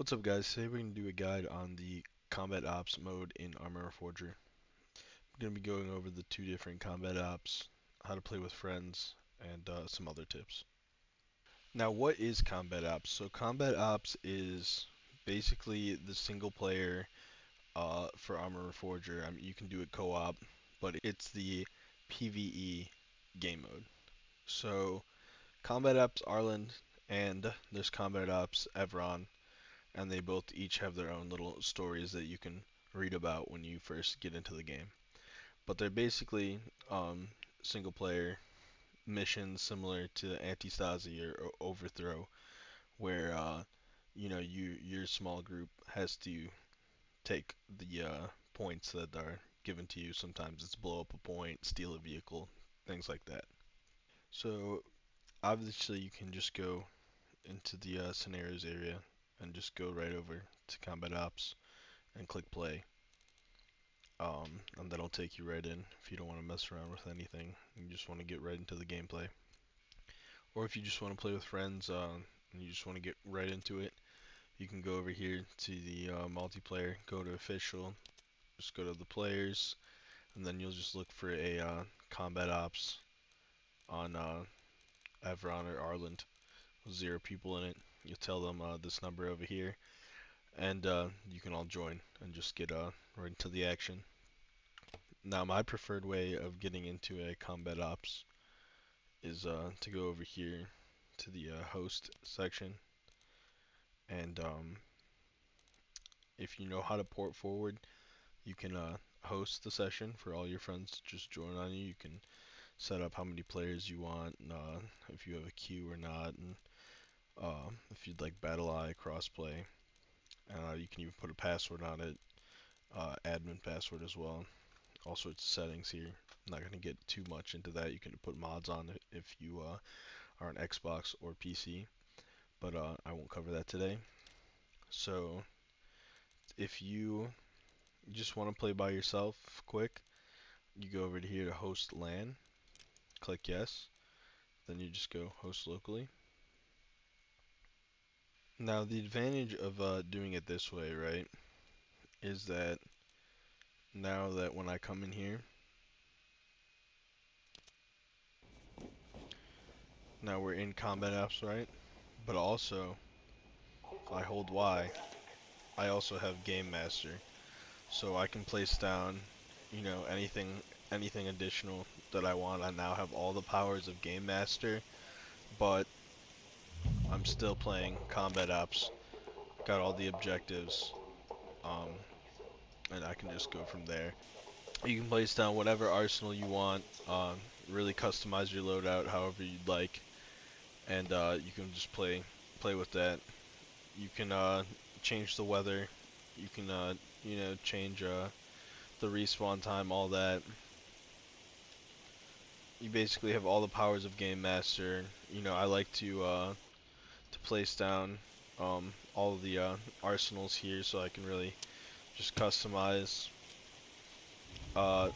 What's up guys, today we're going to do a guide on the combat ops mode in Arma Reforger. We're going to be going over the two different combat ops, how to play with friends, and some other tips. Now what is combat ops? So combat ops is basically the single player for Arma Reforger. I mean, you can do it co-op, but it's the PvE game mode. So combat ops Arland and there's combat ops Evron, and they both each have their own little stories that you can read about when you first get into the game. But they're basically um, single player missions similar to Anti-Stasi or Overthrow, where your small group has to take the points that are given to you. Sometimes it's blow up a point, steal a vehicle, things like that. So obviously you can just go into the scenarios area and just go right over to combat ops and click play. And that'll take you right in if you don't want to mess around with anything. You just want to get right into the gameplay. Or if you just want to play with friends and you just want to get right into it, you can go over here to the multiplayer, go to official, just go to the players, and then you'll just look for a combat ops on Evron or Arland with 0 people in it. You tell them this number over here, and you can all join and just get right into the action. Now, my preferred way of getting into a combat ops is to go over here to the host section, and if you know how to port forward, you can host the session for all your friends to just join on you. You can set up how many players you want, and, if you have a queue or not, and if you'd like battle eye crossplay. You can even put a password on it, admin password as well. All sorts of settings here. I'm not going to get too much into that. You can put mods on it if you are on Xbox or PC, but I won't cover that today. So if you just want to play by yourself quick, you go over to here to host LAN, click yes, then you just go host locally. Now the advantage of doing it this way, right, is that now that when I come in here, now we're in combat apps, right? But also, if I hold Y, I also have Game Master. So I can place down, anything additional that I want. I now have all the powers of Game Master, but I'm still playing combat ops. Got all the objectives, um, and I can just go from there. You can place down whatever arsenal you want, really customize your loadout however you'd like, and you can just play with that. You can change the weather. You can change the respawn time, all that. You basically have all the powers of Game Master. I like to place down all of the arsenals here, so I can really just customize uh,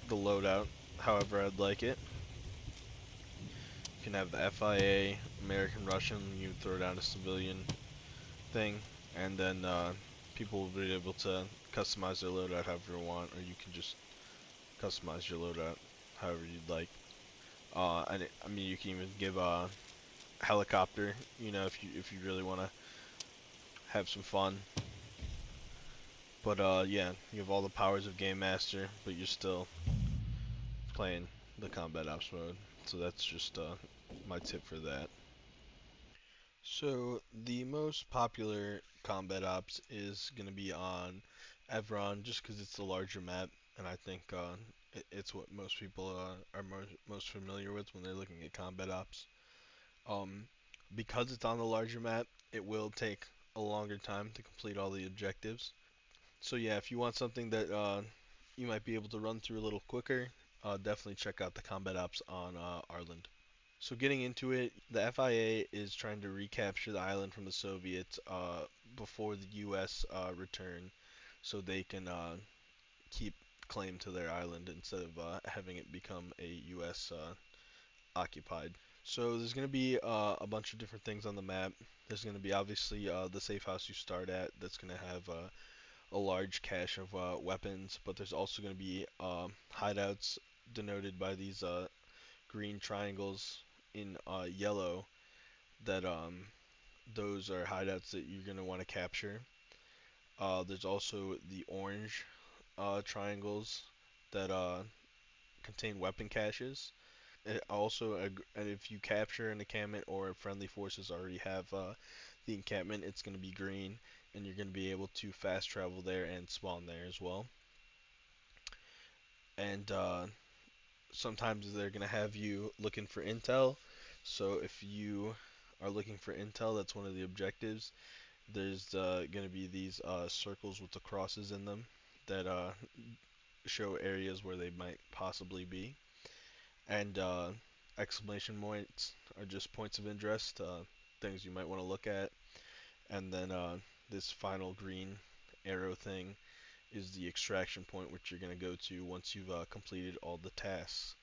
the loadout however I'd like it. You can have the FIA, American Russian. You throw down a civilian thing, and then people will be able to customize their loadout however you want, or you can just customize your loadout however you'd like. I mean, you can even give a helicopter, if you really want to have some fun. But yeah, you have all the powers of Game Master, but you're still playing the combat ops mode. So that's just my tip for that. So the most popular combat ops is going to be on Evron, just because it's the larger map, and I think it's what most people are most familiar with when they're looking at combat ops. Um, because it's on the larger map, it will take a longer time to complete all the objectives. So yeah, if you want something that you might be able to run through a little quicker, definitely check out the combat ops on Arland. So getting into it, the FIA is trying to recapture the island from the Soviets before the U.S. Return, so they can keep claim to their island instead of having it become a U.S. Occupied. So there's going to be a bunch of different things on the map. There's going to be obviously the safe house you start at that's going to have a large cache of weapons, but there's also going to be hideouts denoted by these green triangles in yellow that those are hideouts that you're going to want to capture. There's also the orange triangles that contain weapon caches. It also, and if you capture an encampment or friendly forces already have the encampment, it's going to be green, and you're going to be able to fast travel there and spawn there as well. And sometimes they're going to have you looking for intel. So if you are looking for intel, that's one of the objectives. There's going to be these circles with the crosses in them that show areas where they might possibly be. And exclamation points are just points of interest, things you might want to look at. And then this final green arrow thing is the extraction point, which you're going to go to once you've completed all the tasks.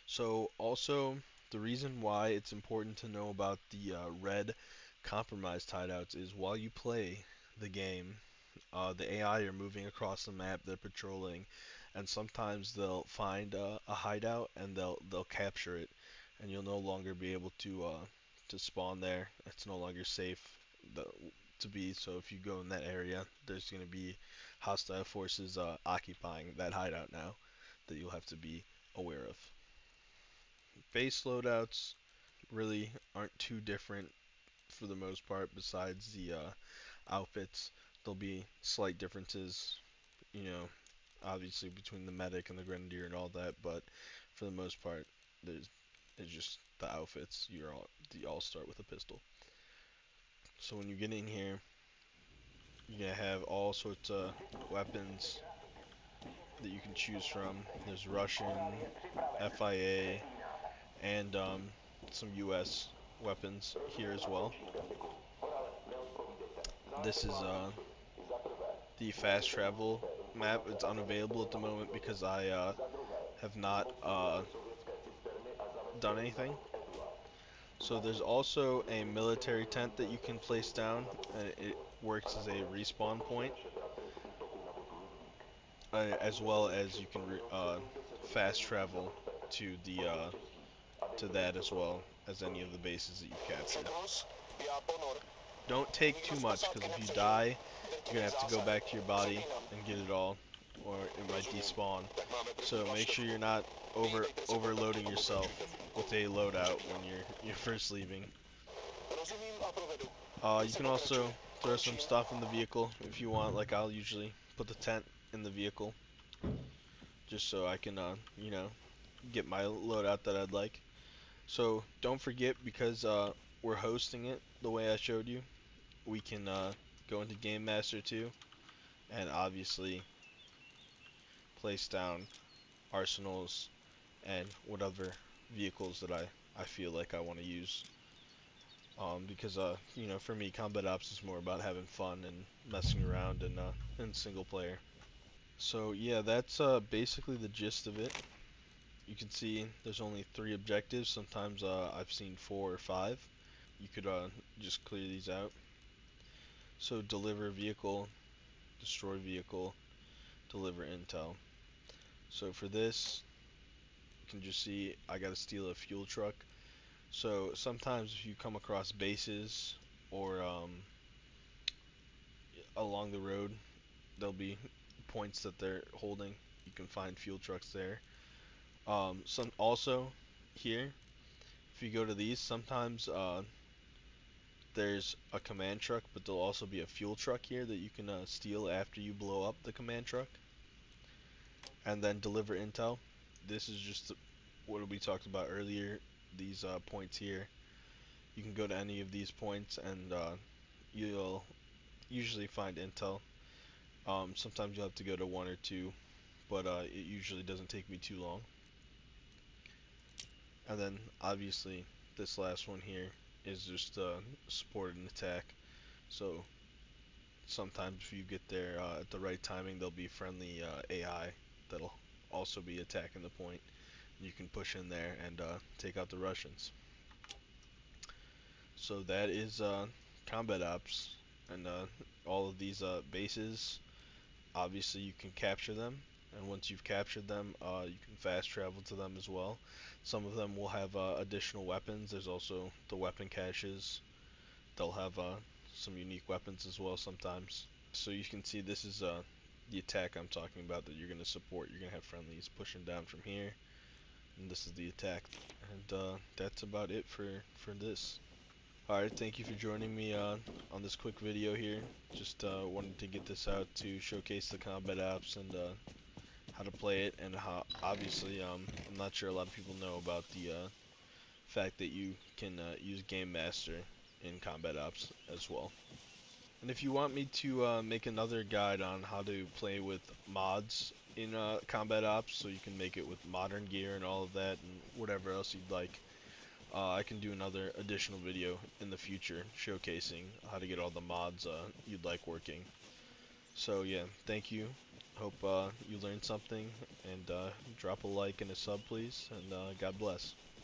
So, also, the reason why it's important to know about the red compromised hideouts is while you play the game, the AI are moving across the map, they're patrolling, and sometimes they'll find a hideout and they'll capture it, and you'll no longer be able to spawn there. It's no longer safe the, to be. So if you go in that area, there's going to be hostile forces occupying that hideout now that you'll have to be aware of. Base loadouts really aren't too different for the most part, besides the outfits. There'll be slight differences, you know, obviously between the medic and the grenadier and all that, but for the most part, there's it's just the outfits. You all start with a pistol. So when you get in here, you're gonna have all sorts of weapons that you can choose from. There's Russian, FIA, and some US weapons here as well. This is the fast travel map. It's unavailable at the moment because I have not done anything. So there's also a military tent that you can place down. It works as a respawn point, as well as you can fast travel to the to that as well as any of the bases that you've captured. Don't take too much because if you die, you're gonna have to go back to your body and get it all, or it might despawn. So make sure you're not overloading yourself with a loadout when you're first leaving. You can also throw some stuff in the vehicle if you want. Like I'll usually put the tent in the vehicle just so I can, get my loadout that I'd like. So don't forget because we're hosting it the way I showed you. We can go into Game Master too, and obviously place down arsenals and whatever vehicles that I feel like I want to use. Because for me, combat ops is more about having fun and messing around and in single player. So yeah, that's basically the gist of it. You can see there's only 3 objectives. Sometimes I've seen 4 or 5. You could just clear these out. So deliver vehicle, destroy vehicle, deliver intel. So for this, you can just see I gotta steal a fuel truck. So sometimes if you come across bases or along the road, there'll be points that they're holding. You can find fuel trucks there. Some also here, if you go to these, sometimes there's a command truck, but there'll also be a fuel truck here that you can steal after you blow up the command truck, and then deliver intel. This is just what we talked about earlier. These points here, you can go to any of these points, and you'll usually find intel. Sometimes you'll have to go to 1 or 2, but it usually doesn't take me too long. And then obviously this last one here is just support and attack. So sometimes if you get there at the right timing, there'll be friendly AI that'll also be attacking the point. You can push in there and take out the Russians. So that is combat ops, and all of these bases. Obviously, you can capture them, and once you've captured them, you can fast travel to them as well. Some of them will have additional weapons. There's also the weapon caches. They'll have some unique weapons as well sometimes. So you can see this is the attack I'm talking about that you're going to support. You're going to have friendlies pushing down from here, and this is the attack. And that's about it for this. Alright, thank you for joining me on this quick video here. Just wanted to get this out to showcase the combat apps and how to play it, and how obviously I'm not sure a lot of people know about the fact that you can use Game Master in combat ops as well. And if you want me to make another guide on how to play with mods in combat ops, so you can make it with modern gear and all of that and whatever else you'd like, I can do another additional video in the future showcasing how to get all the mods you'd like working. So yeah, thank you. Hope you learned something, and drop a like and a sub please, and God bless.